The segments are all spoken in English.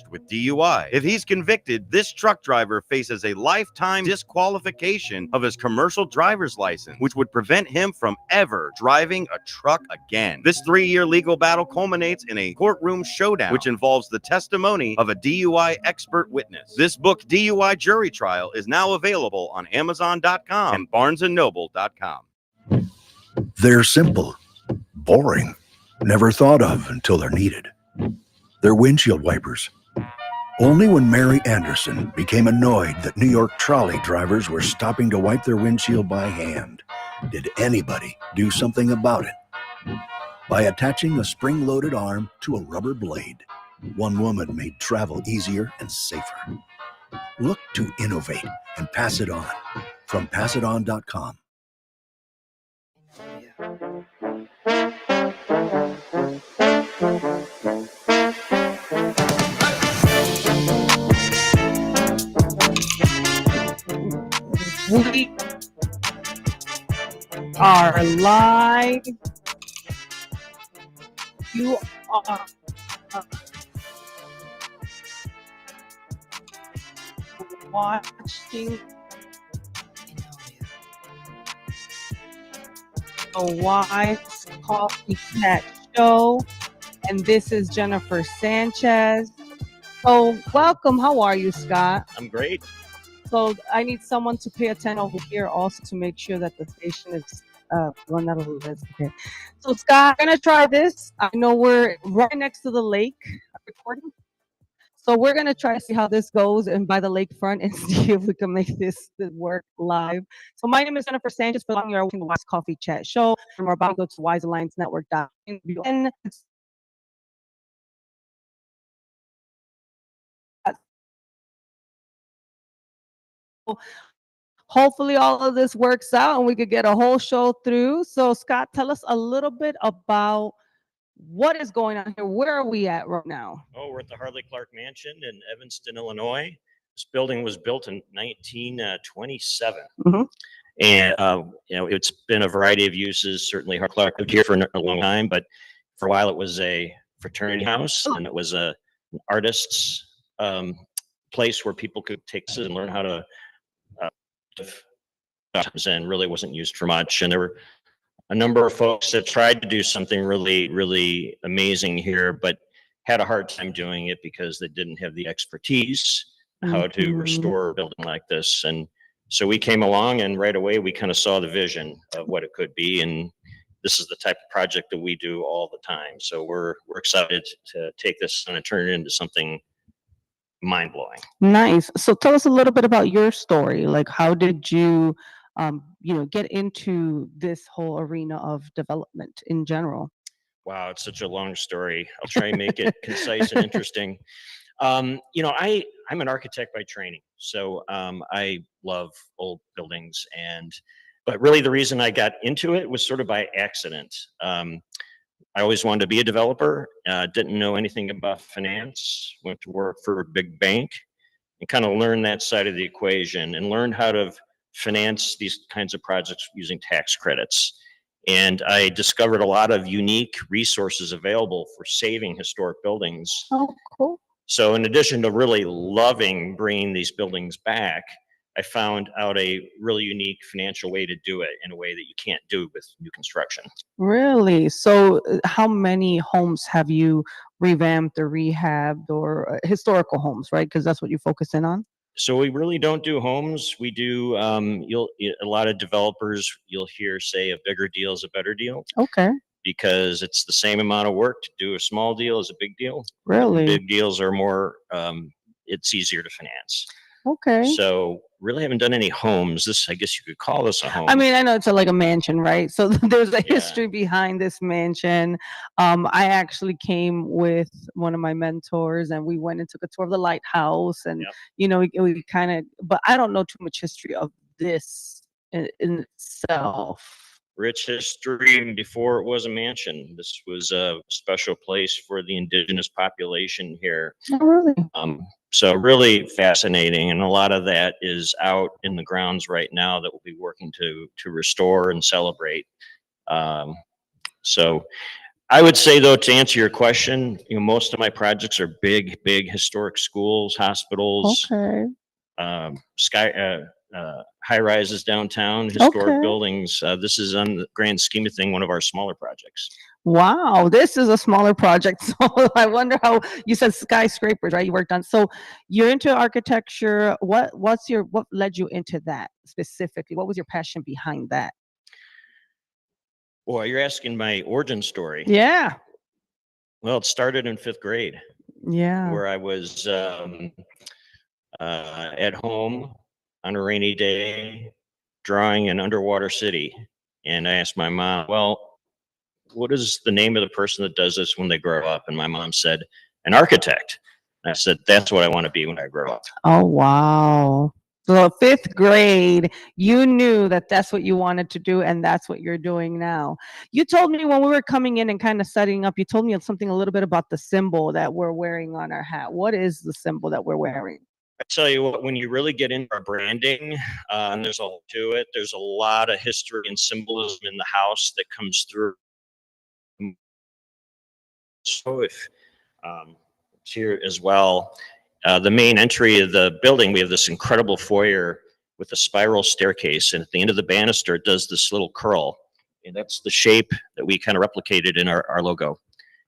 charged with DUI. If he's convicted, this truck driver faces a lifetime disqualification of his commercial driver's license, which would prevent him from ever driving a truck again. This 3-year legal battle culminates in a courtroom showdown, which involves the testimony of a DUI expert witness. This book, DUI Jury Trial, is now available on Amazon.com and BarnesandNoble.com. They're simple, boring, never thought of until they're needed. They're windshield wipers. Only when Mary Anderson became annoyed that New York trolley drivers were stopping to wipe their windshield by hand did anybody do something about it. By attaching a spring-loaded arm to a rubber blade, one woman made travel easier and safer. Look to innovate and pass it on. From passiton.com. We are live. You are watching a Wise Coffee Chat show, and this is Jennifer Sanchez. So welcome. How are you, Scott? I'm great. So I need someone to pay attention over here also to make sure that the station is one out of the list. Okay. So Scott, I'm gonna try this. I know we're right next to the lake recording. So we're gonna try to see how this goes and by the lakefront and see if we can make this work live. So my name is Jennifer Sanchez. For long, you're watching the Wise Coffee Chat show. And we're about to go to wisealliancenetwork.com. Hopefully all of this works out and we could get a whole show through. So Scott, tell us a little bit about what is going on here. Where are we at right now? Oh, we're at the Harley Clark Mansion in Evanston, Illinois. This building was built in 1927. Mm-hmm. And, it's been a variety of uses. Certainly Harley Clark lived here for a long time, but for a while it was a fraternity house and it was an artist's place where people could take this and learn how to and really wasn't used for much. And there were a number of folks that tried to do something really, really amazing here, but had a hard time doing it because they didn't have the expertise how to restore a building like this. And so we came along and right away we kind of saw the vision of what it could be. And this is the type of project that we do all the time. So we're excited to take this and turn it into something mind-blowing. Nice. So tell us a little bit about your story. Like, how did you get into this whole arena of development in general? Wow, it's such a long story. I'll try and make it concise and interesting. I'm an architect by training, so I love old buildings, but really the reason I got into it was sort of by accident. I always wanted to be a developer, didn't know anything about finance, went to work for a big bank and kind of learned that side of the equation and learned how to finance these kinds of projects using tax credits. And I discovered a lot of unique resources available for saving historic buildings. Oh, cool. So in addition to really loving bringing these buildings back, I found out a really unique financial way to do it in a way that you can't do with new construction. Really? So how many homes have you revamped or rehabbed, or historical homes, right? Because that's what you focus in on. So we really don't do homes. We do, a lot of developers, you'll hear say a bigger deal is a better deal. Okay. Because it's the same amount of work to do a small deal as a big deal. Really? Big deals are more, it's easier to finance. Okay. So really haven't done any homes. I guess you could call this a home. I mean, I know it's like a mansion, right? So there's a history behind this mansion. I actually came with one of my mentors and we went and took a tour of the lighthouse and, we kind of, but I don't know too much history of this in itself. Rich history before it was a mansion. This was a special place for the indigenous population here. Oh, really? So really fascinating, and a lot of that is out in the grounds right now that we'll be working to restore and celebrate. So I would say, though, to answer your question, most of my projects are big historic schools, hospitals, Okay. sky high rises downtown, historic Okay. buildings. This is, on the grand scheme of thing, one of our smaller projects. Wow, this is a smaller project. So I wonder how you said skyscrapers, right? You worked on. So you're into architecture. What led you into that specifically? What was your passion behind that? Boy, you're asking my origin story. Yeah. Well, it started in 5th grade, Yeah. where I was at home on a rainy day drawing an underwater city. And I asked my mom, well, what is the name of the person that does this when they grow up? And my mom said, an architect. And I said, that's what I want to be when I grow up. Oh, wow. So 5th grade, you knew that that's what you wanted to do, and that's what you're doing now. You told me when we were coming in and kind of setting up, you told me something a little bit about the symbol that we're wearing on our hat. What is the symbol that we're wearing? I tell you what, when you really get into our branding, and there's a lot to it, there's a lot of history and symbolism in the house that comes through. So if it's here as well, the main entry of the building, we have this incredible foyer with a spiral staircase, and at the end of the banister, it does this little curl, and that's the shape that we kind of replicated in our logo.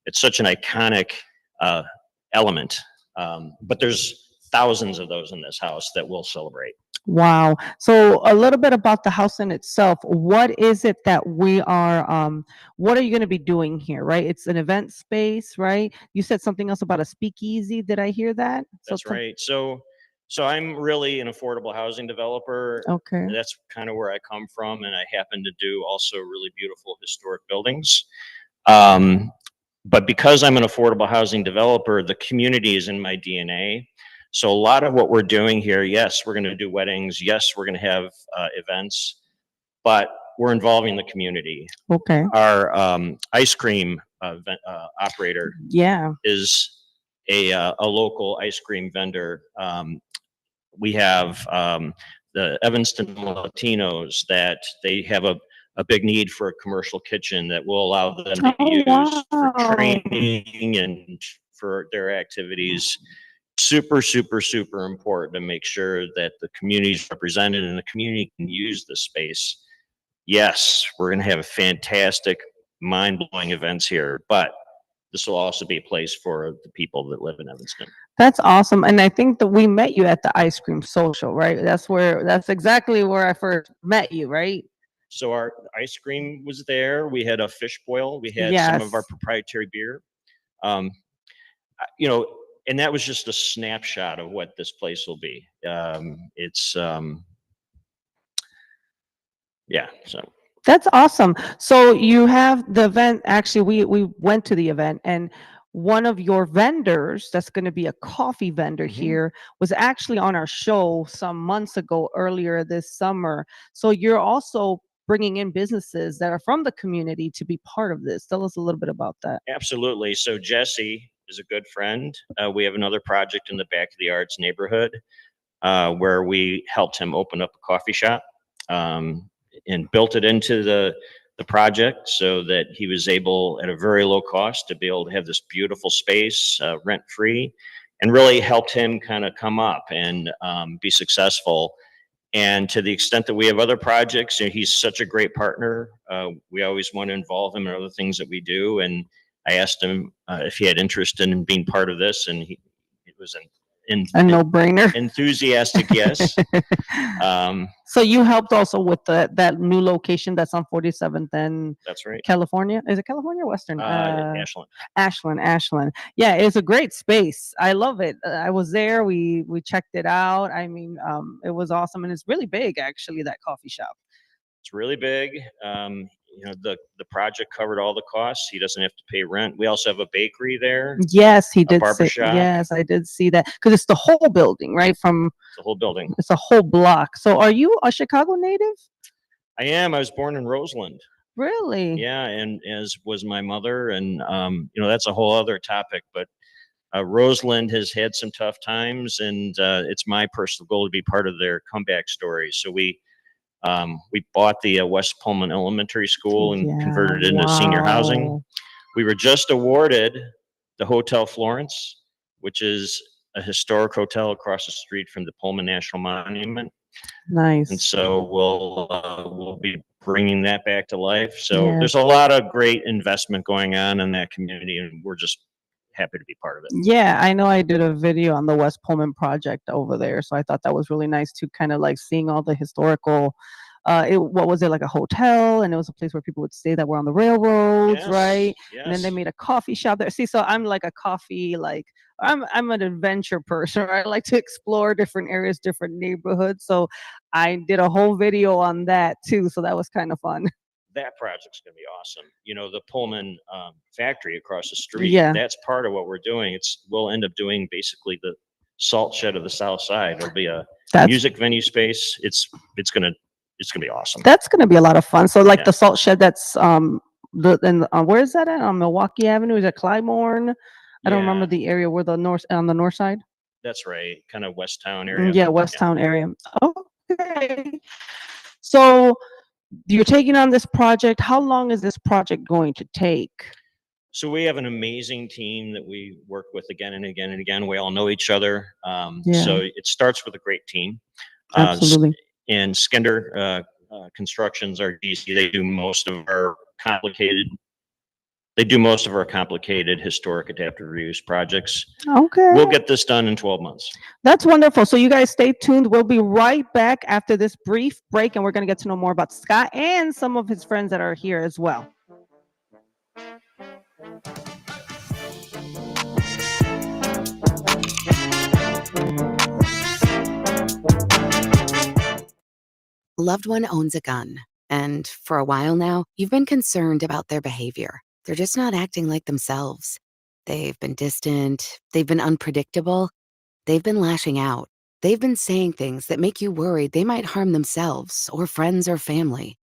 It's such an iconic element, but there's thousands of those in this house that we'll celebrate. Wow. So a little bit about the house in itself. What is it that we are, what are you going to be doing here, right? It's an event space, right? You said something else about a speakeasy. Did I hear that? That's right. So I'm really an affordable housing developer. Okay. That's kind of where I come from, and I happen to do also really beautiful historic buildings. But because I'm an affordable housing developer, the community is in my DNA. So a lot of what we're doing here, yes, we're going to do weddings. Yes, we're going to have events, but we're involving the community. Okay. Our ice cream operator Yeah. is a local ice cream vendor. We have the Evanston Latinos that they have a big need for a commercial kitchen that will allow them to use for training and for their activities. Super important to make sure that the community is represented and the community can use the space. Yes, we're going to have fantastic, mind-blowing events here, but this will also be a place for the people that live in Evanston. That's awesome. And I think that we met you at the ice cream social, right? That's exactly where I first met you, right? So our ice cream was there. We had a fish boil. We had some of our proprietary beer. And that was just a snapshot of what this place will be. So. That's awesome. So you have the event. Actually, we went to the event, and one of your vendors, that's going to be a coffee vendor here, was actually on our show some months ago, earlier this summer. So you're also bringing in businesses that are from the community to be part of this. Tell us a little bit about that. Absolutely. So Jesse is a good friend. We have another project in the Back of the Arts neighborhood where we helped him open up a coffee shop. And built it into the project so that he was able, at a very low cost, to be able to have this beautiful space rent-free, and really helped him kind of come up and be successful. And to the extent that we have other projects, he's such a great partner. We always want to involve him in other things that we do. And I asked him if he had interest in being part of this, and it was a no-brainer. Enthusiastic yes. So you helped also with that new location that's on 47th and that's right. California. Is it California or Western? Ashland. Yeah, it's a great space. I love it. I was there. We checked it out. I mean, it was awesome, and it's really big, actually, that coffee shop. It's really big. The project covered all the costs. He doesn't have to pay rent. We also have a bakery there. Yes, he did. Barbershop. Yes, I did see that, because it's the whole building, right? The whole building. It's a whole block. So, are you a Chicago native? I am. I was born in Roseland. Really? Yeah, and as was my mother, and that's a whole other topic. But Roseland has had some tough times, and it's my personal goal to be part of their comeback story. So we bought the West Pullman Elementary School and converted it into senior housing. We were just awarded the Hotel Florence, which is a historic hotel across the street from the Pullman National Monument. And Nice. so we'll be bringing that back to life. So Yes. there's a lot of great investment going on in that community, and we're just happy to be part of it. Yeah, I know I did a video on the West Pullman project over there, so I thought that was really nice to kind of like seeing all the historical. What was it, like a hotel, and it was a place where people would stay that were on the railroads, Yes, right? yes. And then they made a coffee shop there. See, so I'm like a coffee, like I'm an adventure person. Right? I like to explore different areas, different neighborhoods. So I did a whole video on that too. So that was kind of fun. That project's going to be awesome. You know, the Pullman factory across the street, Yeah. that's part of what we're doing. We'll end up doing basically the salt shed of the South Side. There'll be a That's music venue space. It's gonna be awesome. That's gonna be a lot of fun. So like Yeah. the salt shed, that's where is that at? On Milwaukee Avenue? Is it Clybourne? I don't remember Yeah, the area where on the north side. that's right. Kind of West Town area. Yeah, West Town area. Okay. So you're taking on this project. How long is this project going to take? So we have an amazing team that we work with again and again and again. We all know each other. Yeah. So it starts with a great team. Absolutely. And Skender Constructions are DC. They do most of our complicated historic adaptive reuse projects. Okay. We'll get this done in 12 months. That's wonderful. So you guys stay tuned. We'll be right back after this brief break, and we're going to get to know more about Scott and some of his friends that are here as well. Loved one owns a gun, and for a while now, you've been concerned about their behavior. They're just not acting like themselves. They've been distant, they've been unpredictable, they've been lashing out. They've been saying things that make you worried they might harm themselves or friends or family.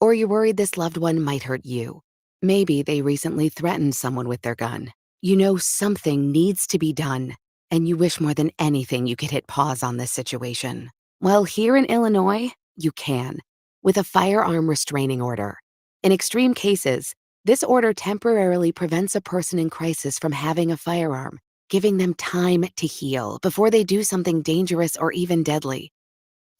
Or you're worried this loved one might hurt you. Maybe they recently threatened someone with their gun. You know something needs to be done, and you wish more than anything you could hit pause on this situation. Well, here in Illinois, you can, with a firearm restraining order. In extreme cases, this order temporarily prevents a person in crisis from having a firearm, giving them time to heal before they do something dangerous or even deadly.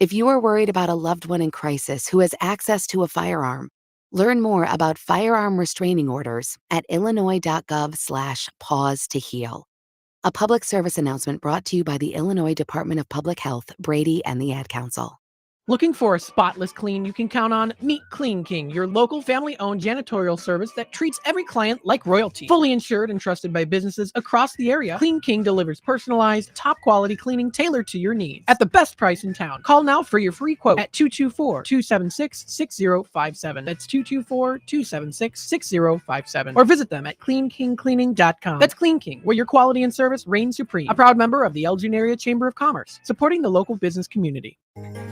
If you are worried about a loved one in crisis who has access to a firearm, learn more about firearm restraining orders at illinois.gov/pause to heal. A public service announcement brought to you by the Illinois Department of Public Health, Brady, and the Ad Council. Looking for a spotless clean you can count on? Meet Clean King, your local family-owned janitorial service that treats every client like royalty. Fully insured and trusted by businesses across the area, Clean King delivers personalized, top-quality cleaning tailored to your needs at the best price in town. Call now for your free quote at 224-276-6057. That's 224-276-6057. Or visit them at cleankingcleaning.com. That's Clean King, where your quality and service reign supreme. A proud member of the Elgin Area Chamber of Commerce, supporting the local business community.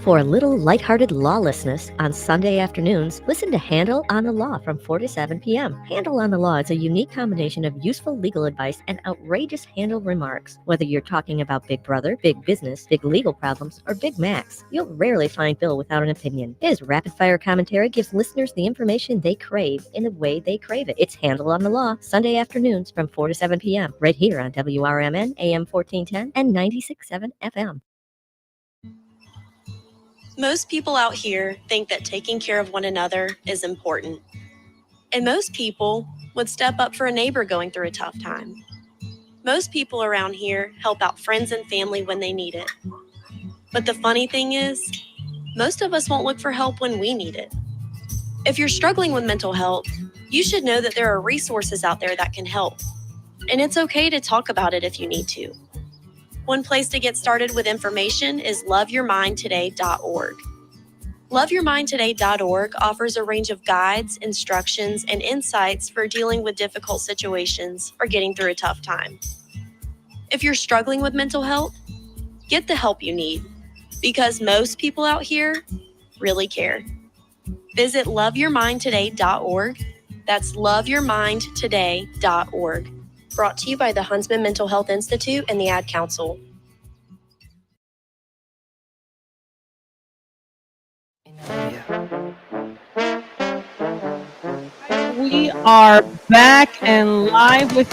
For a little lighthearted lawlessness on Sunday afternoons, listen to Handle on the Law from 4 to 7 p.m. Handle on the Law is a unique combination of useful legal advice and outrageous handle remarks. Whether you're talking about Big Brother, big business, big legal problems, or Big Macs, you'll rarely find Bill without an opinion. His rapid-fire commentary gives listeners the information they crave in the way they crave it. It's Handle on the Law, Sunday afternoons from 4 to 7 p.m. right here on WRMN, AM 1410 and 96.7 FM. Most people out here think that taking care of one another is important. And most people would step up for a neighbor going through a tough time. Most people around here help out friends and family when they need it. But the funny thing is, most of us won't look for help when we need it. If you're struggling with mental health, you should know that there are resources out there that can help. And it's okay to talk about it if you need to. One place to get started with information is loveyourmindtoday.org. Loveyourmindtoday.org offers a range of guides, instructions, and insights for dealing with difficult situations or getting through a tough time. If you're struggling with mental health, get the help you need, because most people out here really care. Visit loveyourmindtoday.org. That's loveyourmindtoday.org. Brought to you by the Huntsman Mental Health Institute and the Ad Council. we are back and live with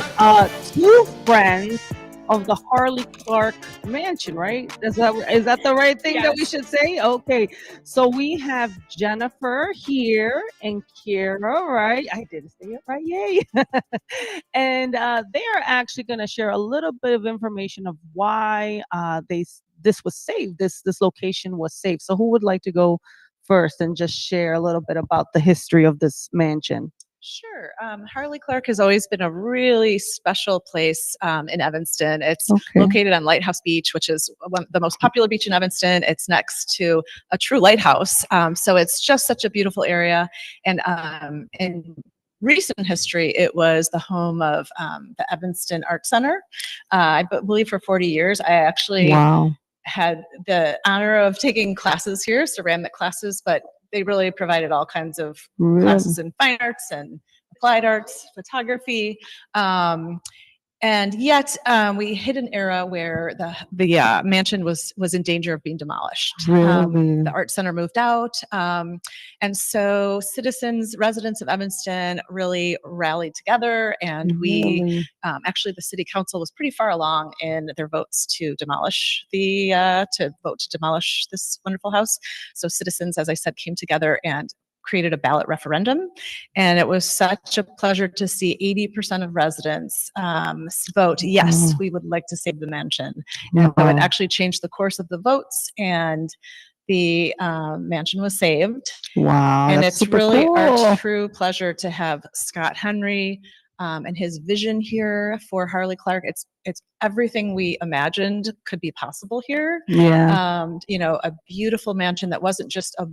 two friends of the Harley Clark Mansion, right? Is that the right thing that we Yes. should say? Okay. So we have Jennifer here and Kira, right? I did say it right. Yay. And they are actually going to share a little bit of information of why this was saved. This location was saved. So who would like to go first and just share a little bit about the history of this mansion? Sure. Harley Clark has always been a really special place in Evanston. It's located on Lighthouse Beach, which is the most popular beach in Evanston. It's next to a true lighthouse. So it's just such a beautiful area. And in recent history, it was the home of the Evanston Art Center. I believe for 40 years. I actually had the honor of taking classes here, ceramic classes, but they really provided all kinds of classes in fine arts and applied arts, photography. And yet we hit an era where the mansion was in danger of being demolished. The art center moved out. And so citizens, residents of Evanston really rallied together, and we actually, the city council was pretty far along in their votes to demolish to demolish this wonderful house. So citizens, as I said, came together and created a ballot referendum. And it was such a pleasure to see 80% of residents vote, yes, we would like to save the mansion. And so it actually changed the course of the votes, and the mansion was saved. Wow. And that's it's really cool. our true pleasure to have Scott Henry and his vision here for Harley Clark. It's everything we imagined could be possible here. Yeah. A beautiful mansion that wasn't just a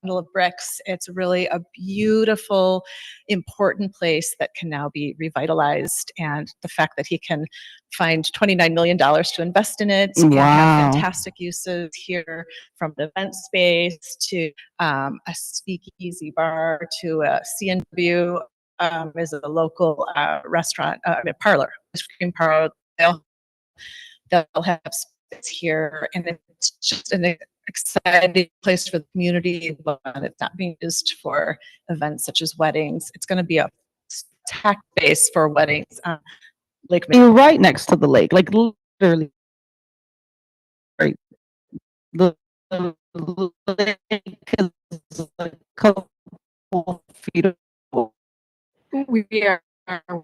bundle of bricks. It's really a beautiful, important place that can now be revitalized. And the fact that he can find $29 million to invest in it and have fantastic uses here, from the event space to a speakeasy bar to a C&W. Is a local restaurant, parlor, ice cream parlor. They'll have space here, and it's just an exciting place for the community. It's not being used for events such as weddings. It's going to be a tack base for weddings. Lake You're right next to the lake, like literally. Right. The lake is a couple feet away.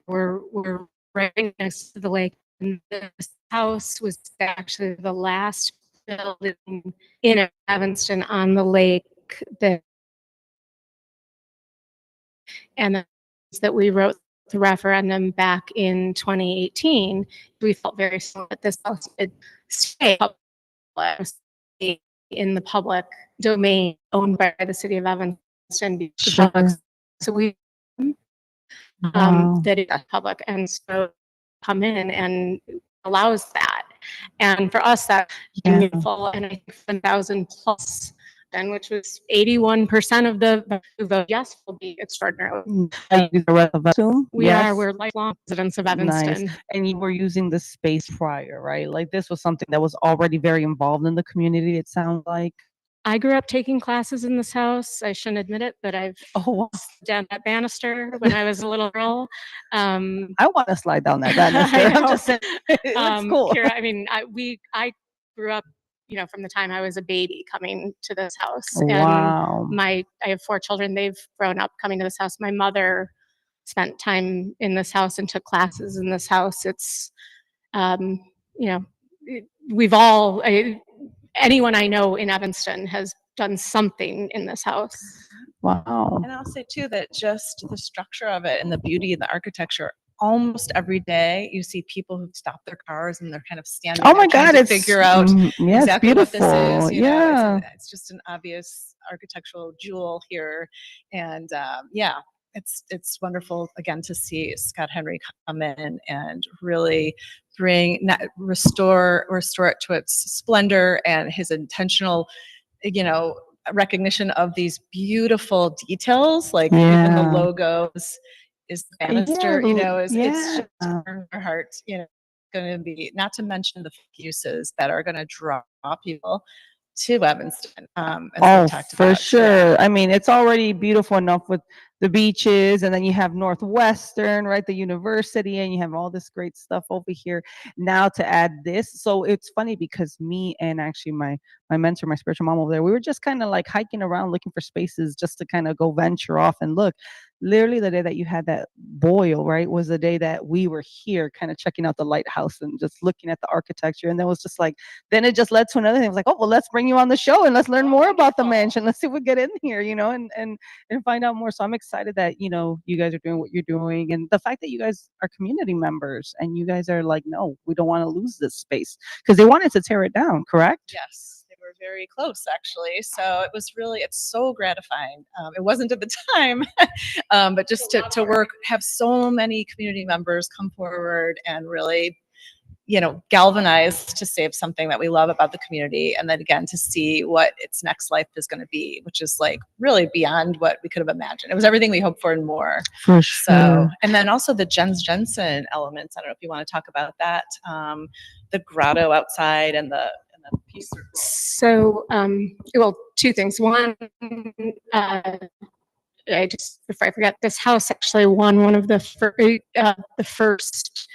We're right next to the lake, and this house was actually the last building in Evanston on the lake that we wrote the referendum back in 2018. We felt very strong that this house would stay in the public domain, owned by the city of Evanston. So we that is public, and so come in and allows that. And for us, that's beautiful. And I think 1,000 plus, and which was 81% of the vote yes will be extraordinary. We're lifelong residents of Evanston. Nice. And you were using the space prior, right? Like this was something that was already very involved in the community, it sounds like. I grew up taking classes in this house. I shouldn't admit it, but I've down that banister when I was a little girl. I want to slide down that banister. I'm just saying, it looks cool. Kira, I mean, I grew up, from the time I was a baby coming to this house. Wow. And I have 4 children. They've grown up coming to this house. My mother spent time in this house and took classes in this house. It's, we've all, anyone I know in Evanston has done something in this house. Wow. And I'll say too that just the structure of it and the beauty and the architecture, almost every day you see people who stop their cars and they're kind of standing Oh my God, to figure out exactly what this is. It's just an obvious architectural jewel here. And it's wonderful again to see Scott Henry come in and really restore it to its splendor, and his intentional, recognition of these beautiful details, like even the logos is the banister, it's just our heart, going to be, not to mention the uses that are going to draw people to Evanston. For sure. I mean, it's already beautiful enough with the beaches, and then you have Northwestern, right, the university, and you have all this great stuff over here. Now to add this, so it's funny because me and actually my mentor, my spiritual mom over there, we were just kind of like hiking around looking for spaces just to kind of go venture off and look. Literally, the day that you had that boil, right, was the day that we were here, kind of checking out the lighthouse and just looking at the architecture. And then it was just like, then it just led to another thing. It was like, oh, well, let's bring you on the show and let's learn more about the mansion. Let's see if we get in here, and find out more. So I'm excited that you guys are doing what you're doing, and the fact that you guys are community members and you guys are like, no, we don't want to lose this space because they wanted to tear it down, correct? Yes. Were very close actually, so it's so gratifying. It wasn't at the time, but just to work, have so many community members come forward and really galvanize to save something that we love about the community, and then again to see what its next life is going to be, which is like really beyond what we could have imagined. It was everything we hoped for and more. For sure. So, and then also the Jens Jensen elements. I don't know if you want to talk about that. The grotto outside and the peace circle. So, well, two things. One, before I forget, this house actually won one of the first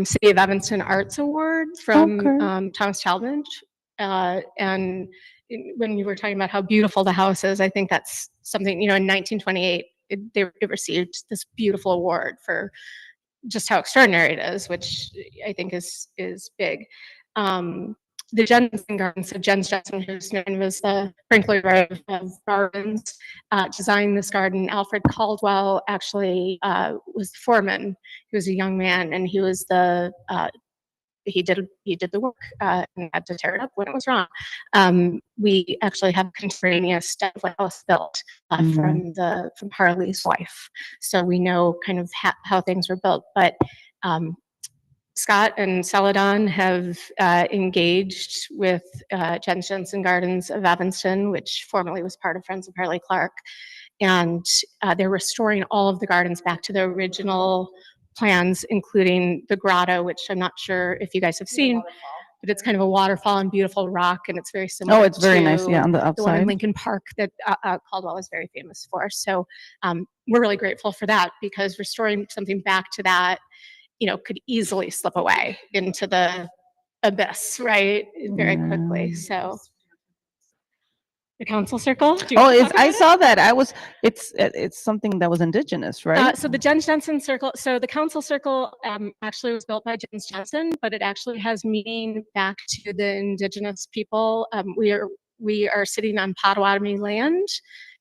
City of Evanston Arts Awards from Thomas Talmadge. And when you were talking about how beautiful the house is, I think that's something, in 1928, it received this beautiful award for just how extraordinary it is, which I think is big. The Jensen Gardens, so Jens Jensen, who's known as the sprinkler of gardens, designed this garden. Alfred Caldwell actually was the foreman. He was a young man, and he was he did the work and had to tear it up when it was wrong. We actually have a contemporaneous house built from Harley's wife, so we know kind of how things were built. But Scott and Celadon have engaged with Jens Jensen Gardens of Evanston, which formerly was part of Friends of Harley Clark, and they're restoring all of the gardens back to their original plans, including the grotto, which I'm not sure if you guys have seen, but it's kind of a waterfall and beautiful rock, and it's very similar. Oh, it's very nice, yeah, on the outside. The one in Lincoln Park that Caldwell is very famous for. So we're really grateful for that, because restoring something back to that, could easily slip away into the abyss, right? Very quickly. So the council circle. I saw that. It's something that was indigenous, right? So the Jens Jensen circle. So the council circle actually was built by Jens Jensen, but it actually has meaning back to the indigenous people. We are sitting on Potawatomi land,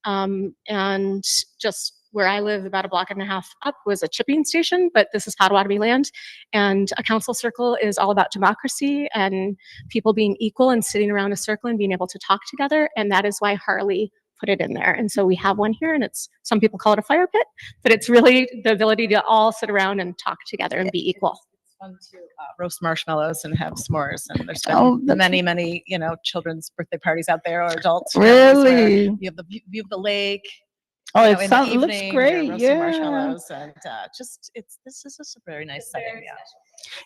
and just where I live, about a block and a half up, was a chipping station, but this is Potawatomi land. And a council circle is all about democracy and people being equal and sitting around a circle and being able to talk together. And that is why Harley put it in there. And so we have one here, and some people call it a fire pit, but it's really the ability to all sit around and talk together and be equal. It's fun to roast marshmallows and have s'mores. And there's been many, children's birthday parties out there, or adults. Really? You have the view of the lake. Oh, it looks great. Yeah. Marshmallows, and this is just a very nice setting. Yeah.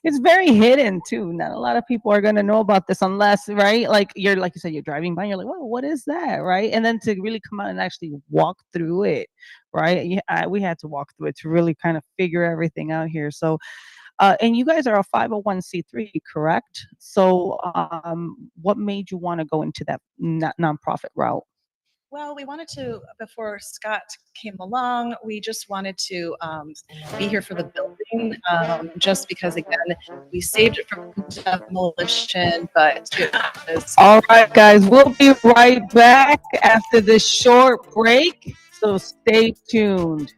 It's very hidden too. Not a lot of people are going to know about this unless, right? Like you said, you're driving by and you're like, whoa, what is that? Right. And then to really come out and actually walk through it. Right. We had to walk through it to really kind of figure everything out here. So, and you guys are a 501c3, correct? So, what made you want to go into that nonprofit route? Well, we wanted to, before Scott came along, we just wanted to be here for the building, just because, again, we saved it from demolition, but all right, guys, we'll be right back after this short break, so stay tuned.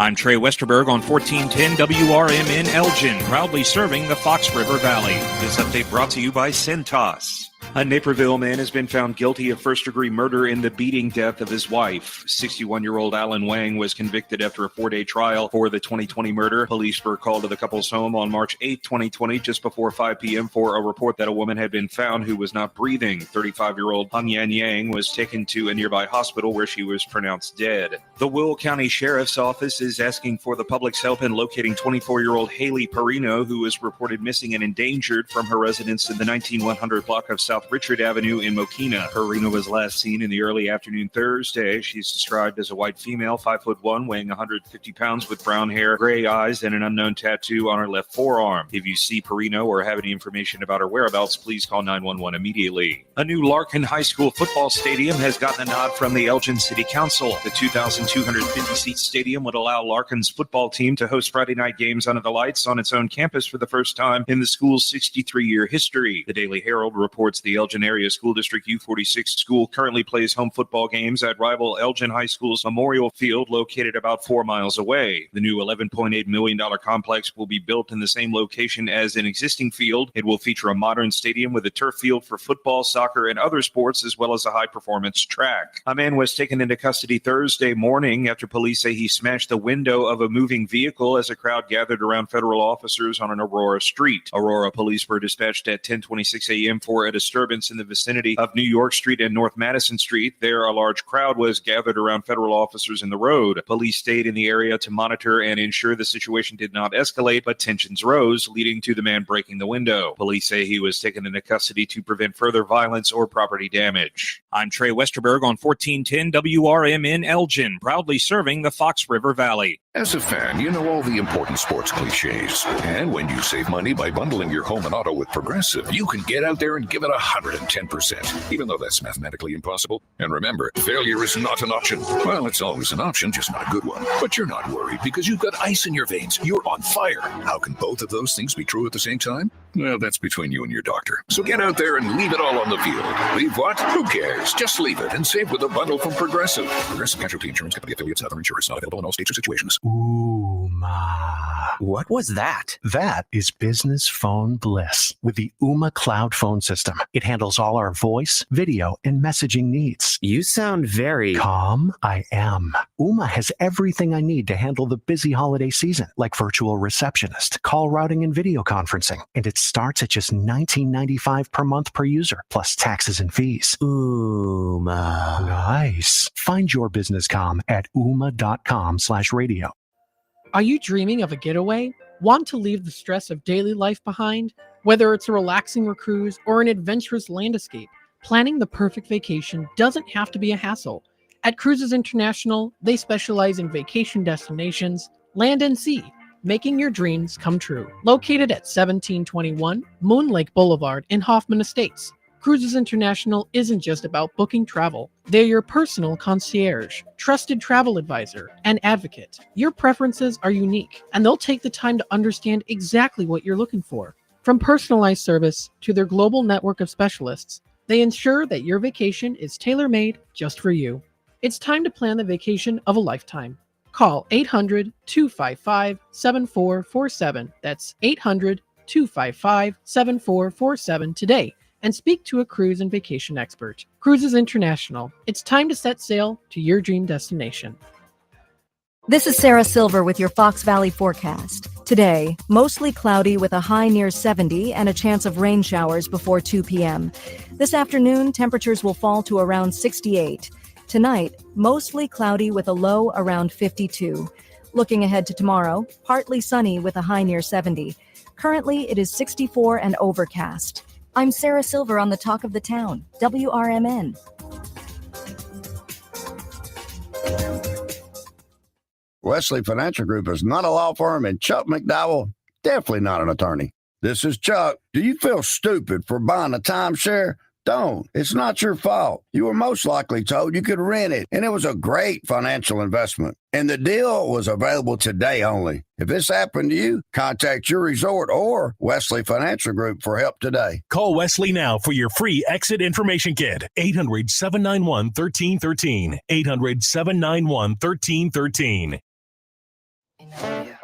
I'm Trey Westerberg on 1410 WRMN Elgin, proudly serving the Fox River Valley. This update brought to you by Centos. A Naperville man has been found guilty of first-degree murder in the beating death of his wife. 61-year-old Alan Wang was convicted after a 4-day trial for the 2020 murder. Police were called to the couple's home on March 8, 2020, just before 5 p.m. for a report that a woman had been found who was not breathing. 35-year-old Hung Yan Yang was taken to a nearby hospital where she was pronounced dead. The Will County Sheriff's Office is asking for the public's help in locating 24-year-old Haley Perino, who was reported missing and endangered from her residence in the 19100 block of South Richard Avenue in Mokina. Perino was last seen in the early afternoon Thursday. She's described as a white female, 5'1", weighing 150 pounds, with brown hair, gray eyes, and an unknown tattoo on her left forearm. If you see Perino or have any information about her whereabouts, please call 911 immediately. A new Larkin High School football stadium has gotten a nod from the Elgin City Council. The 2,250-seat stadium would allow Larkin's football team to host Friday night games under the lights on its own campus for the first time in the school's 63-year history. The Daily Herald reports the Elgin Area School District U46 school currently plays home football games at rival Elgin High School's Memorial Field, located about 4 miles away. The new $11.8 million complex will be built in the same location as an existing field. It will feature a modern stadium with a turf field for football, soccer, and other sports, as well as a high-performance track. A man was taken into custody Thursday morning after police say he smashed the window of a moving vehicle as a crowd gathered around federal officers on an Aurora street. Aurora police were dispatched at 10:26 a.m. for a disturbance in the vicinity of New York Street and North Madison Street. There, a large crowd was gathered around federal officers in the road. Police stayed in the area to monitor and ensure the situation did not escalate, but tensions rose, leading to the man breaking the window. Police say he was taken into custody to prevent further violence or property damage. I'm Trey Westerberg on 1410 WRMN Elgin, proudly serving the Fox River Valley. As a fan, you know all the important sports cliches. And when you save money by bundling your home and auto with Progressive, you can get out there and give it 110%, even though that's mathematically impossible. And remember, failure is not an option. Well, it's always an option, just not a good one. But you're not worried because you've got ice in your veins. You're on fire. How can both of those things be true at the same time? Well, that's between you and your doctor. So get out there and leave it all on the field. Leave what? Who cares? Just leave it and save with a bundle from Progressive. Progressive Casualty Insurance Company affiliates, other insurers, not available in all states or situations. Ooma. What was that? That is business phone bliss with the Ooma cloud phone system. It handles all our voice, video, and messaging needs. You sound very calm. I am. Ooma has everything I need to handle the busy holiday season, like virtual receptionist, call routing, and video conferencing. And it starts at just $19.95 per month per user, plus taxes and fees. Ooma. Nice. Find your business comm at ooma.com/radio. Are you dreaming of a getaway? Want to leave the stress of daily life behind? Whether it's a relaxing cruise or an adventurous land escape, planning the perfect vacation doesn't have to be a hassle. At Cruises International, they specialize in vacation destinations, land and sea, making your dreams come true. Located at 1721 Moon Lake Boulevard in Hoffman Estates, Cruises International isn't just about booking travel. They're your personal concierge, trusted travel advisor, and advocate. Your preferences are unique, and they'll take the time to understand exactly what you're looking for. From personalized service to their global network of specialists, they ensure that your vacation is tailor-made just for you. It's time to plan the vacation of a lifetime. Call 800-255-7447. That's 800-255-7447 today and speak to a cruise and vacation expert. Cruises International. It's time to set sail to your dream destination. This is Sarah Silver with your Fox Valley forecast. Today, mostly cloudy with a high near 70 and a chance of rain showers before 2 p.m. This afternoon, temperatures will fall to around 68. Tonight, mostly cloudy with a low around 52. Looking ahead to tomorrow, partly sunny with a high near 70. Currently, it is 64 and overcast. I'm Sarah Silver on the Talk of the Town, WRMN. Wesley Financial Group is not a law firm, and Chuck McDowell, definitely not an attorney. This is Chuck. Do you feel stupid for buying a timeshare? Don't. It's not your fault. You were most likely told you could rent it, and it was a great financial investment. And the deal was available today only. If this happened to you, contact your resort or Wesley Financial Group for help today. Call Wesley now for your free exit information kit. 800-791-1313. 800-791-1313. There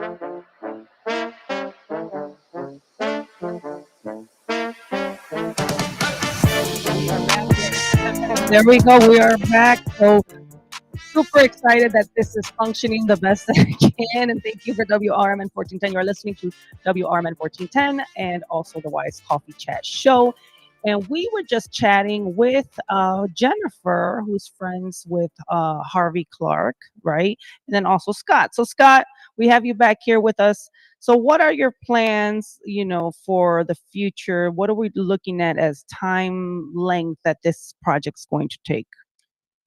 we go. We are back. So super excited that this is functioning the best that it can. And thank you for WRMN 1410. You're listening to WRMN 1410 and also the Wise Coffee Chat Show. And we were just chatting with Jennifer, who's friends with Harvey Clark, right? And then also Scott. So Scott, we have you back here with us. So what are your plans, for the future? What are we looking at as time length that this project's going to take?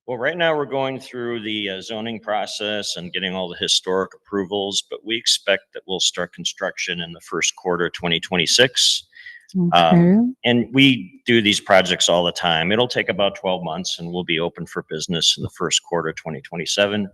Well, right now we're going through the zoning process and getting all the historic approvals, but we expect that we'll start construction in the first quarter 2026. Okay. And we do these projects all the time. It'll take about 12 months and we'll be open for business in the first quarter 2027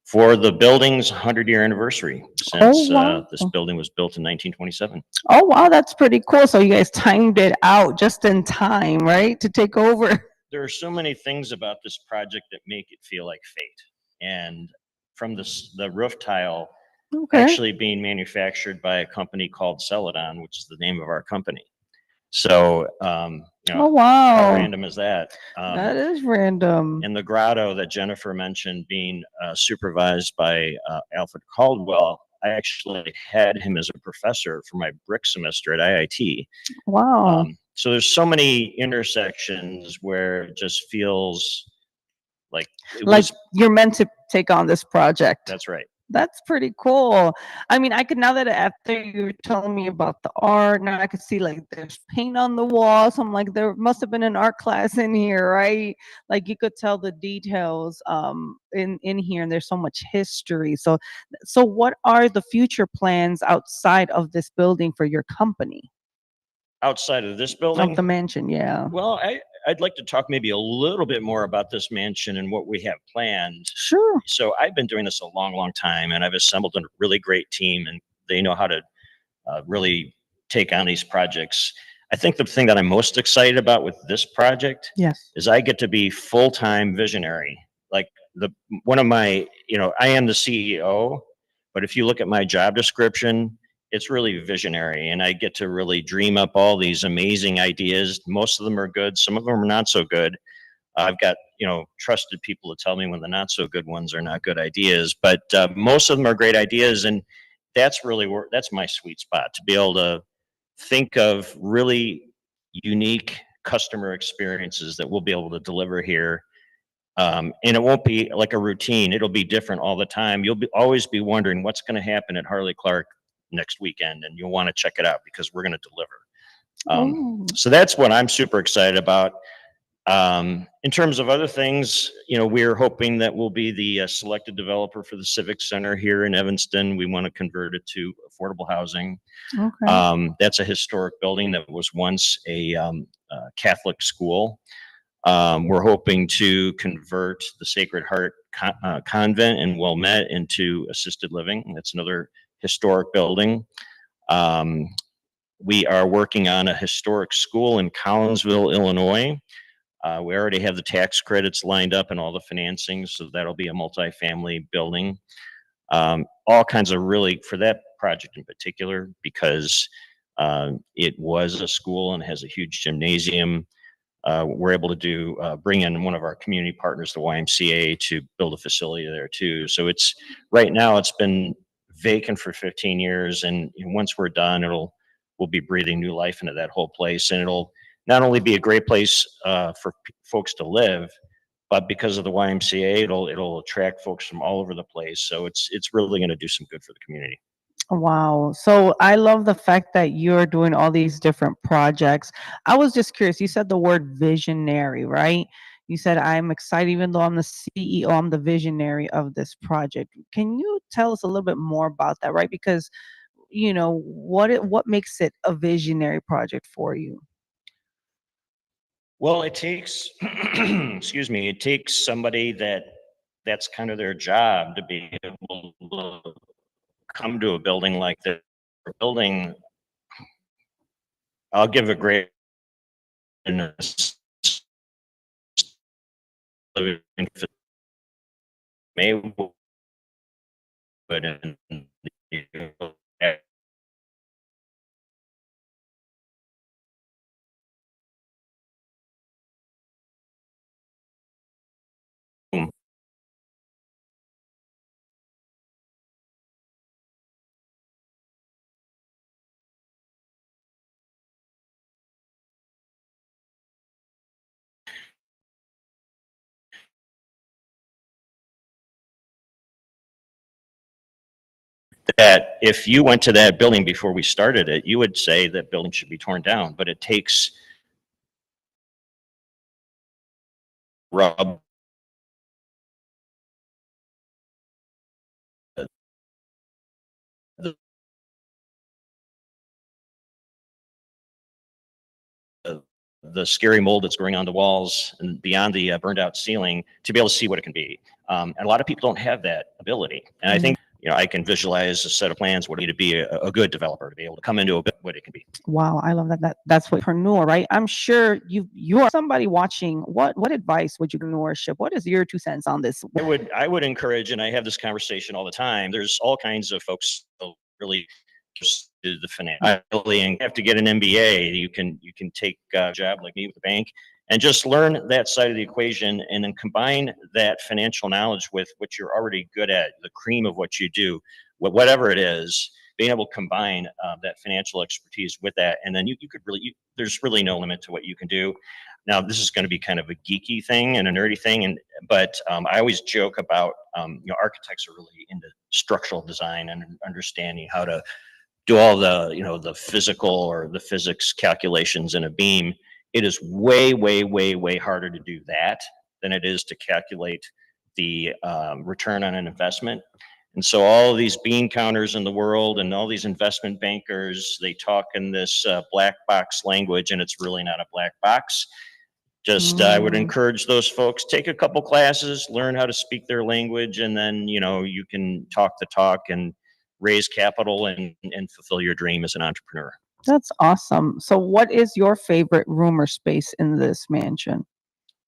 for the building's 100-year anniversary since wow. this building was built in 1927. Oh, wow, that's pretty cool. So you guys timed it out just in time, right, to take over? There are so many things about this project that make it feel like fate. And from the roof tile Okay. actually being manufactured by a company called Celadon, which is the name of our company. So, Oh, wow. how random is that? That is random. And the grotto that Jennifer mentioned being supervised by Alfred Caldwell, I actually had him as a professor for my brick semester at IIT. Wow. So there's so many intersections where it just feels like it Like was. you're meant to take on this project. That's right. That's pretty cool. I mean, I could, now that after you were telling me about the art, now I could see like there's paint on the walls. I'm like, there must have been an art class in here, right? Like you could tell the details in here, and there's so much history. So what are the future plans outside of this building for your company? Outside of this building? Of the mansion, yeah. Well, I'd like to talk maybe a little bit more about this mansion and what we have planned. Sure. So I've been doing this a long, long time, and I've assembled a really great team, and they know how to really take on these projects. I think the thing that I'm most excited about with this project Yes. is I get to be full-time visionary. Like one of my, I am the CEO, but if you look at my job description, it's really visionary, and I get to really dream up all these amazing ideas. Most of them are good, some of them are not so good. I've got trusted people to tell me when the not so good ones are not good ideas, but most of them are great ideas, and that's my sweet spot, to be able to think of really unique customer experiences that we'll be able to deliver here. And it won't be like a routine. It'll be different all the time. You'll always be wondering what's going to happen at Harley Clark next weekend, and you'll want to check it out because we're going to deliver. So that's what I'm super excited about. In terms of other things, we're hoping that we'll be the selected developer for the Civic Center here in Evanston. We want to convert it to affordable housing. Okay. That's a historic building that was once a Catholic school. We're hoping to convert the Sacred Heart Convent in Wilmette into assisted living. That's another historic building. We are working on a historic school in Collinsville, Illinois. We already have the tax credits lined up and all the financing, so that'll be a multifamily building. All kinds of for that project in particular, because it was a school and has a huge gymnasium. We're able to bring in one of our community partners, the YMCA, to build a facility there too. So right now it's been vacant for 15 years, and once we're done, we'll be breathing new life into that whole place, and it'll not only be a great place for folks to live, but because of the YMCA, it'll attract folks from all over the place. So it's really going to do some good for the community. Wow. So I love the fact that you're doing all these different projects. I was just curious. You said the word visionary, right? You said, I'm excited, even though I'm the CEO, I'm the visionary of this project. Can you tell us a little bit more about that, right? Because, what makes it a visionary project for you? Well, it takes, excuse me, it takes somebody that's kind of their job to be able to come to a building like this. Building, I'll give a great living may it. And that if you went to that building before we started it, you would say that building should be torn down, but it takes rub the, the scary mold that's growing on the walls and beyond the burned out ceiling to be able to see what it can be. And a lot of people don't have that ability. And I think, I can visualize a set of plans, what it need to be a good developer to be able to come into what it can be. Wow, I love that. That's what entrepreneur, right? I'm sure you're somebody watching. What advice would you give entrepreneurship? What is your 2 cents on this? I would encourage, and I have this conversation all the time. There's all kinds of folks who really just do the finance. You have to get an MBA. You can take a job like me with the bank and just learn that side of the equation, and then combine that financial knowledge with what you're already good at, the cream of what you do, whatever it is. Being able to combine that financial expertise with that, and then you could really, there's really no limit to what you can do. Now, this is going to be kind of a geeky thing and a nerdy thing, but I always joke about, architects are really into structural design and understanding how to do all the, the physical or the physics calculations in a beam. It is way, way, way, way harder to do that than it is to calculate the return on an investment. And so all of these bean counters in the world and all these investment bankers, they talk in this black box language, and it's really not a black box. Just I would encourage those folks, take a couple classes, learn how to speak their language, and then, you can talk the talk and raise capital and fulfill your dream as an entrepreneur. That's awesome. So what is your favorite room or space in this mansion?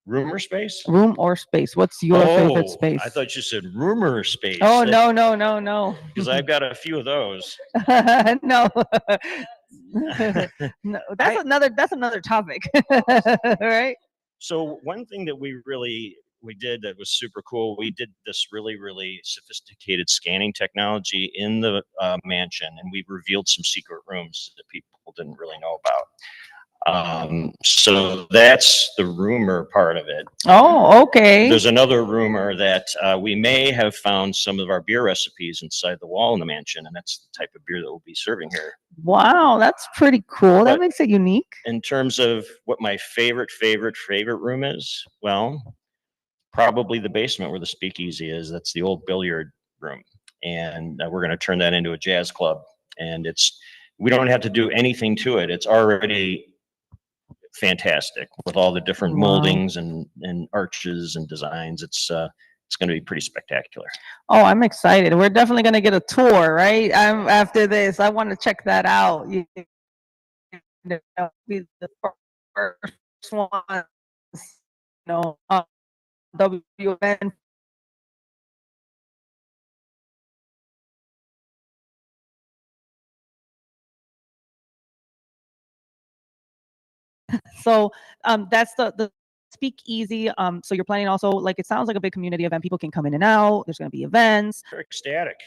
Room or space? Room or space. What's your favorite space? I thought you said rumor space. Oh, no. Because I've got a few of those. No. No, that's another topic. Right? So one thing that we did that was super cool, we did this really, really sophisticated scanning technology in the mansion, and we revealed some secret rooms that people didn't really know about. So that's the rumor part of it. Oh, okay. There's another rumor that we may have found some of our beer recipes inside the wall in the mansion, and that's the type of beer that we'll be serving here. Wow, that's pretty cool. That makes it unique. In terms of what my favorite room is, well, probably the basement where the speakeasy is. That's the old billiard room, and we're going to turn that into a jazz club. And we don't have to do anything to it. It's already fantastic with all the different moldings and arches and designs. It's going to be pretty spectacular. Oh, I'm excited. We're definitely going to get a tour, right? After this, I want to check that out. Be the first one, WN. So that's the speakeasy. So you're planning also, like, it sounds like a big community event. People can come in and out. There's going to be events. They're ecstatic.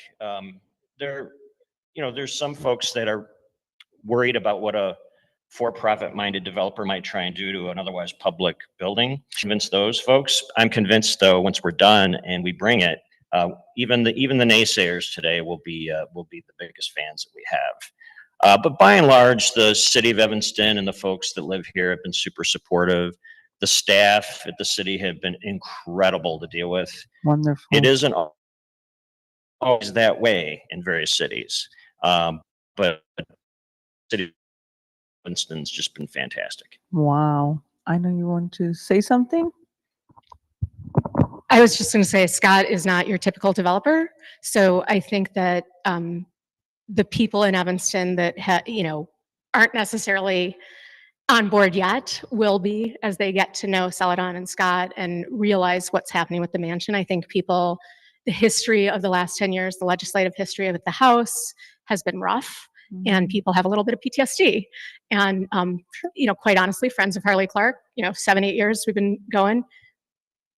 There's some folks that are worried about what a for-profit minded developer might try and do to an otherwise public building. Convince those folks. I'm convinced, though, once we're done and we bring it, even the naysayers today will be the biggest fans that we have. But by and large, the city of Evanston and the folks that live here have been super supportive. The staff at the city have been incredible to deal with. Wonderful. It isn't always that way in various cities, but the city of Evanston's just been fantastic. Wow. I know you want to say something. I was just going to say, Scott is not your typical developer. So I think that the people in Evanston that aren't necessarily on board yet will be, as they get to know Celadon and Scott and realize what's happening with the mansion. I think people the history of the last 10 years, the legislative history of the House has been rough. And people have a little bit of PTSD. And, quite honestly, friends of Harley Clark, 7, 8 years we've been going.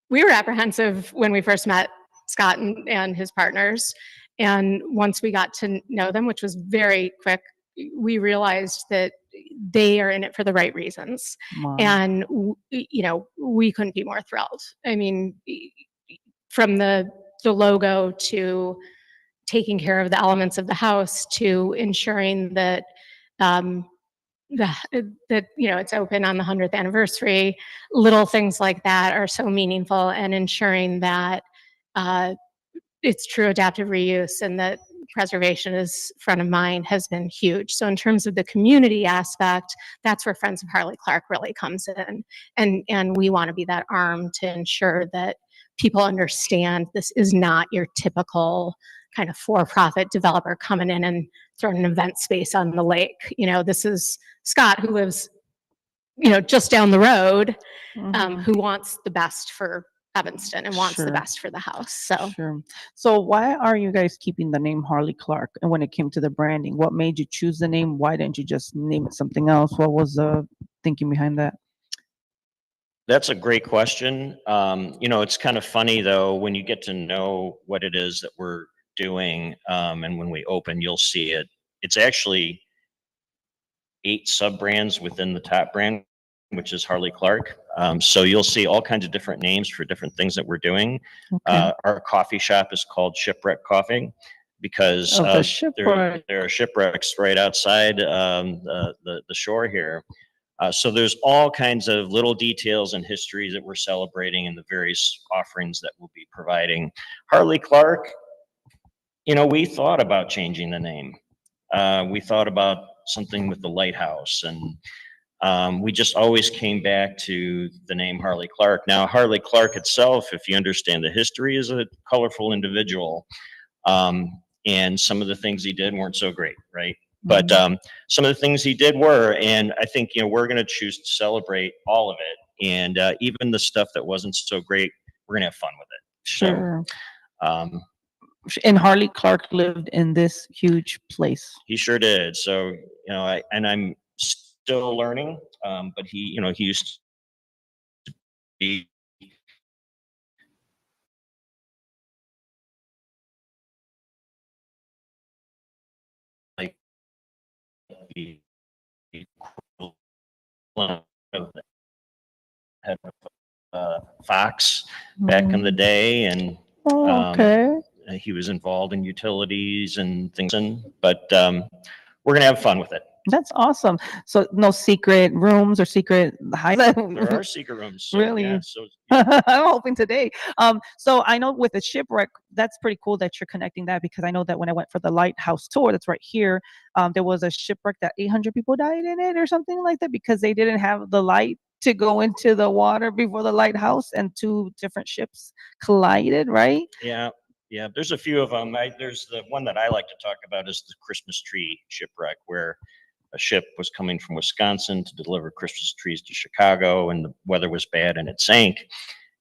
We were apprehensive when we first met Scott and his partners. And once we got to know them, which was very quick, we realized that they are in it for the right reasons. Wow. And, we couldn't be more thrilled. I mean, from the logo to taking care of the elements of the house to ensuring that it's open on the 100th anniversary, little things like that are so meaningful, and ensuring that it's true adaptive reuse and that preservation is front of mind has been huge. So in terms of the community aspect, that's where Friends of Harley Clark really comes in. And we want to be that arm to ensure that people understand this is not your typical kind of for-profit developer coming in and throwing an event space on the lake. This is Scott, who lives, just down the road, who wants the best for Evanston and wants the best for the house. So Sure. So why are you guys keeping the name Harley Clark? And when it came to the branding, what made you choose the name? Why didn't you just name it something else? What was the thinking behind that? That's a great question. It's kind of funny though, when you get to know what it is that we're doing, and when we open, you'll see it. It's actually 8 sub-brands within the top brand, which is Harley Clark. So you'll see all kinds of different names for different things that we're doing. Okay. Our coffee shop is called Shipwreck Coffee because Of the shipwreck. there are shipwrecks right outside the shore here. So there's all kinds of little details and histories that we're celebrating and the various offerings that we'll be providing. Harley Clark, we thought about changing the name. We thought about something with the lighthouse, and we just always came back to the name Harley Clark. Now, Harley Clark itself, if you understand the history, is a colorful individual. And some of the things he did weren't so great, right? But some of the things he did were, and I think, we're going to choose to celebrate all of it. And even the stuff that wasn't so great, we're going to have fun with it. Sure. So, and Harley Clark lived in this huge place. he sure did. So, I'm still learning, but he used to be like the equivalent of the head of Fox back in the day, and Okay. he was involved in utilities and things. But we're gonna have fun with it. That's awesome. So no secret rooms or secret There are secret rooms. So, Really? Yeah, so I'm hoping today. So I know with the shipwreck, that's pretty cool that you're connecting that, because I know that when I went for the lighthouse tour, that's right here, there was a shipwreck that 800 people died in it or something like that because they didn't have the light to go into the water before the lighthouse, and 2 different ships collided, right? yeah. There's a few of them. There's the one that I like to talk about is the Christmas tree shipwreck, where a ship was coming from Wisconsin to deliver Christmas trees to Chicago, and the weather was bad and it sank.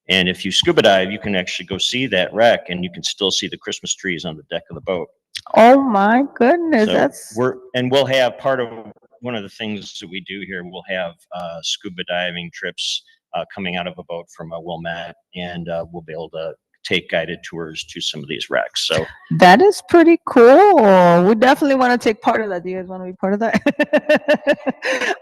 And if you scuba dive, you can actually go see that wreck, and you can still see the Christmas trees on the deck of the boat. Oh my goodness, So that's we'll have part of one of the things that we do here. We'll have scuba diving trips coming out of a boat from Wilmette, and we'll be able to take guided tours to some of these wrecks. So that is pretty cool. We definitely want to take part of that. Do you guys want to be part of that?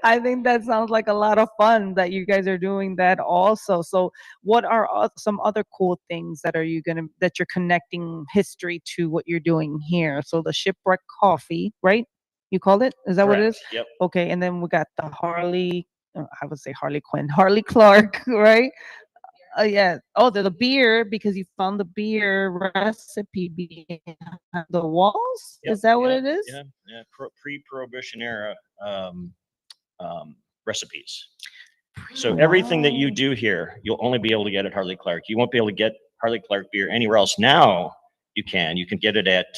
I think that sounds like a lot of fun that you guys are doing that also. So what are some other cool things that you're connecting history to what you're doing here? So the Shipwreck Coffee, right? You called it? Is that what it is? correct. Yep. Okay, and then we got the Harley, I would say Harley Quinn, Harley Clark, right? Yeah. Oh, the beer, because you found the beer recipe behind the walls. Yep, Is that what yep, it is? Yeah. Pre-prohibition era recipes. So everything that you do here, you'll only be able to get at Harley Clark. You won't be able to get Harley Clark beer anywhere else. Now you can. You can get it at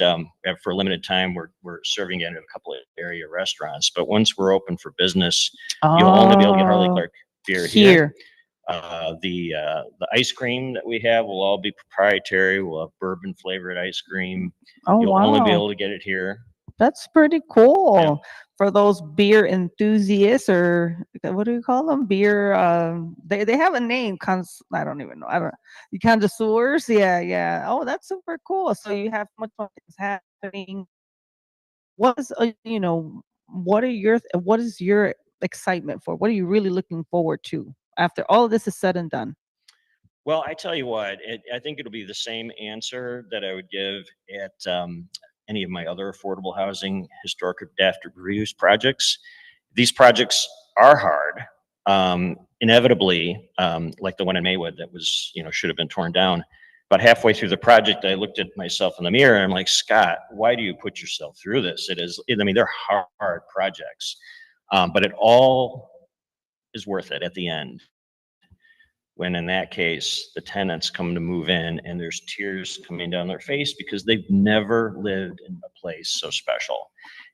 for a limited time. We're serving it at a couple of area restaurants. But once we're open for business, you'll only be able to get Harley Clark beer here. The ice cream that we have will all be proprietary. We'll have bourbon flavored ice cream. Oh, You'll only be wow. able to get it here. That's pretty cool Yeah. for those beer enthusiasts, or what do you call them? Beer. They have a name. I don't even know. I don't. You connoisseurs. Yeah, yeah. Oh, that's super cool. So you have much more things happening. What is what is your excitement for? What are you really looking forward to after all of this is said and done? Well, I tell you what, I think it'll be the same answer that I would give at any of my other affordable housing historic adaptive reuse projects. These projects are hard. Inevitably, like the one in Maywood that was, should have been torn down. About halfway through the project, I looked at myself in the mirror and I'm like, Scott, why do you put yourself through this? They're hard projects, but it all is worth it at the end. When in that case, the tenants come to move in and there's tears coming down their face because they've never lived in a place so special.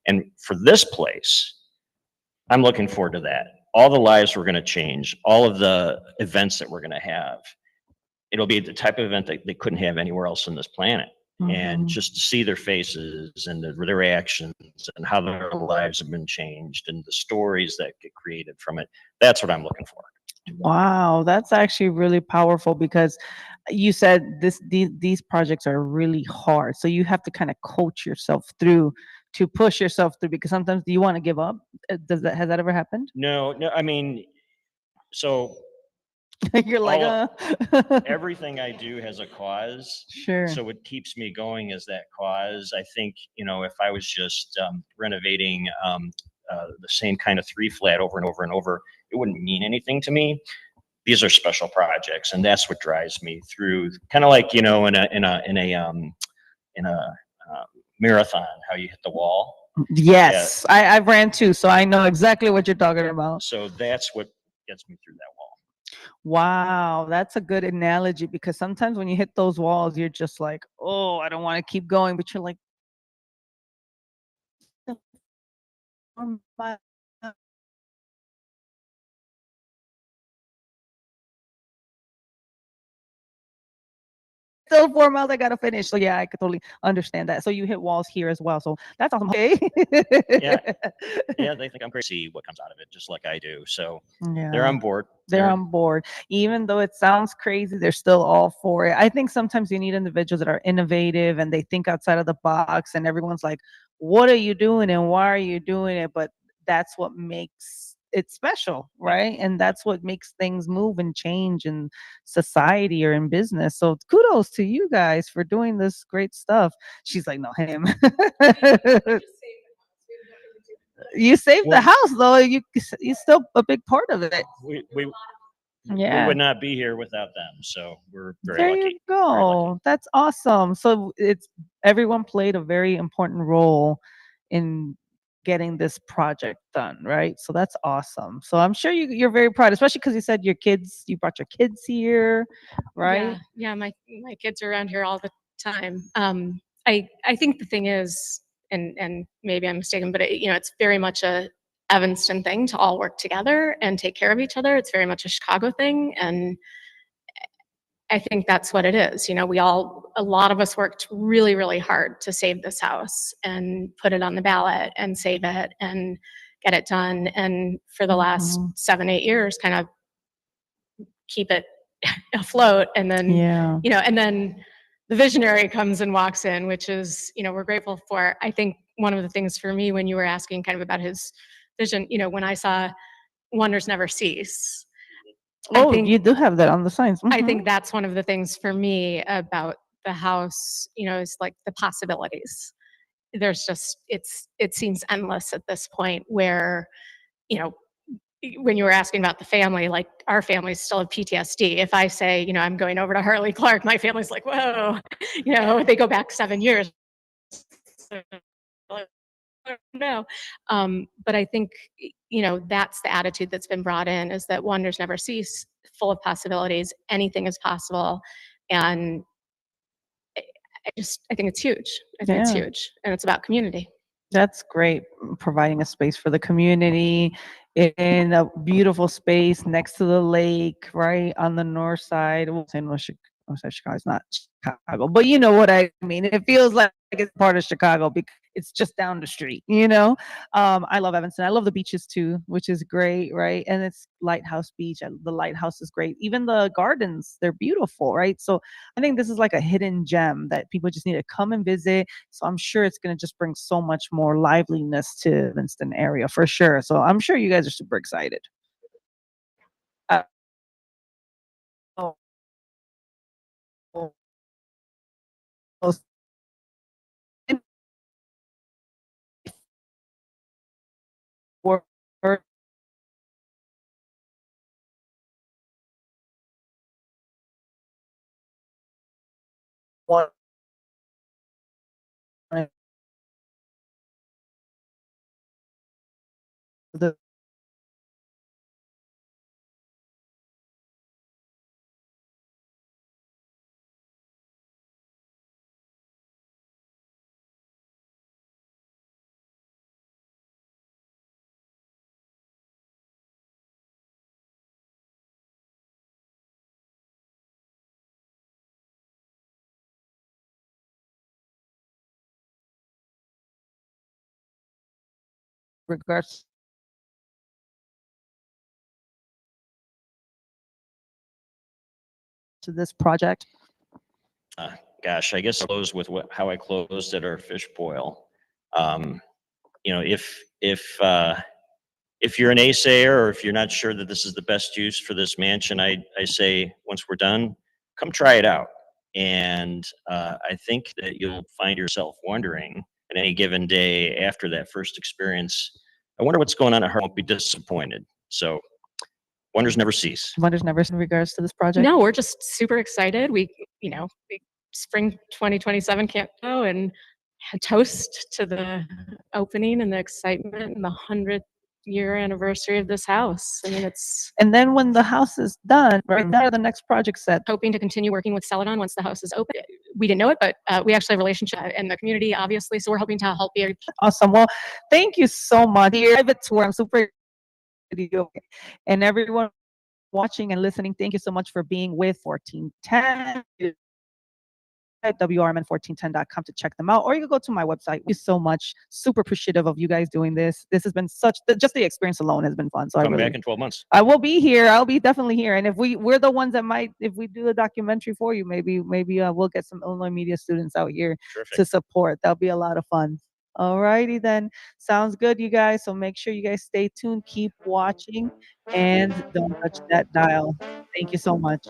And for this place, I'm looking forward to that. All the lives we're going to change, all of the events that we're going to have, it'll be the type of event that they couldn't have anywhere else on this planet. And just to see their faces and their reactions and how their lives have been changed and the stories that get created from it, that's what I'm looking for. Wow, that's actually really powerful because you said these projects are really hard. So you have to kind of coach yourself through to push yourself through, because sometimes do you want to give up? Has that ever happened? No, so You're like, everything I do has a cause. Sure. So what keeps me going is that cause. I think, if I was just renovating the same kind of 3-flat over and over and over, it wouldn't mean anything to me. These are special projects, and that's what drives me through. Kind of like, in a marathon, how you hit the wall. Yes, I ran too, so I know exactly what you're talking about. So that's what gets me through that wall. Wow, that's a good analogy, because sometimes when you hit those walls, you're just like, oh, I don't want to keep going, but you're like, still 4 miles I gotta finish. So yeah, I could totally understand that. So you hit walls here as well. So that's awesome. Okay. Yeah, they think I'm crazy. See what comes out of it, just like I do. So Yeah. they're on board. They're on board. Even though it sounds crazy, they're still all for it. I think sometimes you need individuals that are innovative and they think outside of the box, and everyone's like, what are you doing and why are you doing it? But that's what makes it special, right? And that's what makes things move and change in society or in business. So kudos to you guys for doing this great stuff. She's like, no, him. You saved the house, though. You're still a big part of it. We Yeah. would not be here without them. So we're very There lucky. you go. That's awesome. So everyone played a very important role in getting this project done, right? So that's awesome. So I'm sure you're very proud, especially because you said you brought your kids here, right? Yeah, my kids are around here all the time. I think the thing is, and maybe I'm mistaken, but it's very much a Evanston thing to all work together and take care of each other. It's very much a Chicago thing, and I think that's what it is. A lot of us worked really, really hard to save this house and put it on the ballot and save it and get it done. And for the last 7-8 years, kind of keep it afloat. And then, and then the visionary comes and walks in, which is, we're grateful for. I think one of the things for me, when you were asking kind of about his vision, when I saw Wonders Never Cease. Oh, you do have that on the signs. I think that's one of the things for me about the house, is like the possibilities. There's just, it seems endless at this point where, when you were asking about the family, like our families still have PTSD. If I say, I'm going over to Harley Clark, my family's like, whoa, they go back 7 years. No. But I think, that's the attitude that's been brought in, is that wonders never cease, full of possibilities. Anything is possible. And I think it's huge. I think it's huge. And it's about community. That's great, providing a space for the community, in a beautiful space next to the lake, right on the north side. Well, St. Louis, Chicago is not Chicago, but you know what I mean. It feels like it's part of Chicago because it's just down the street, you know. I love Evanston. I love the beaches too, which is great, right? And it's Lighthouse Beach. The lighthouse is great. Even the gardens, they're beautiful, right? So I think this is like a hidden gem that people just need to come and visit. So I'm sure it's going to just bring so much more liveliness to Evanston area for sure. So I'm sure you guys are super excited. Oh, oh, oh, for- for- one the regards to this project. Gosh, I guess I'll close with how I closed at our fish boil. You know, if you're an naysayer or if you're not sure that this is the best use for this mansion, I say once we're done, come try it out. And I think that you'll find yourself wondering at any given day after that first experience, I wonder what's going on at heart. Won't be disappointed. So wonders never cease. Wonders never in regards to this project. No, we're just super excited. Spring 2027 can't go and toast to the opening and the excitement and the 100th-year anniversary of this house. I mean, it's And then when the house is done, right now the next project set. hoping to continue working with Celadon once the house is open. We didn't know it, but we actually have a relationship in the community, obviously. So we're hoping to help you. Awesome. Well, thank you so much. Private tour. I'm super and everyone watching and listening. Thank you so much for being with 1410. WRMN1410.com to check them out, or you can go to my website. Thank you so much. Super appreciative of you guys doing this. This has been just the experience alone has been fun. So Come back in 12 months. I will be here. I'll be definitely here. And if we're the ones that might, if we do a documentary for you, maybe we'll get some Illinois media students out here to support. That'll be a lot of fun. All righty then. Sounds good, you guys. So make sure you guys stay tuned, keep watching, and don't touch that dial. Thank you so much.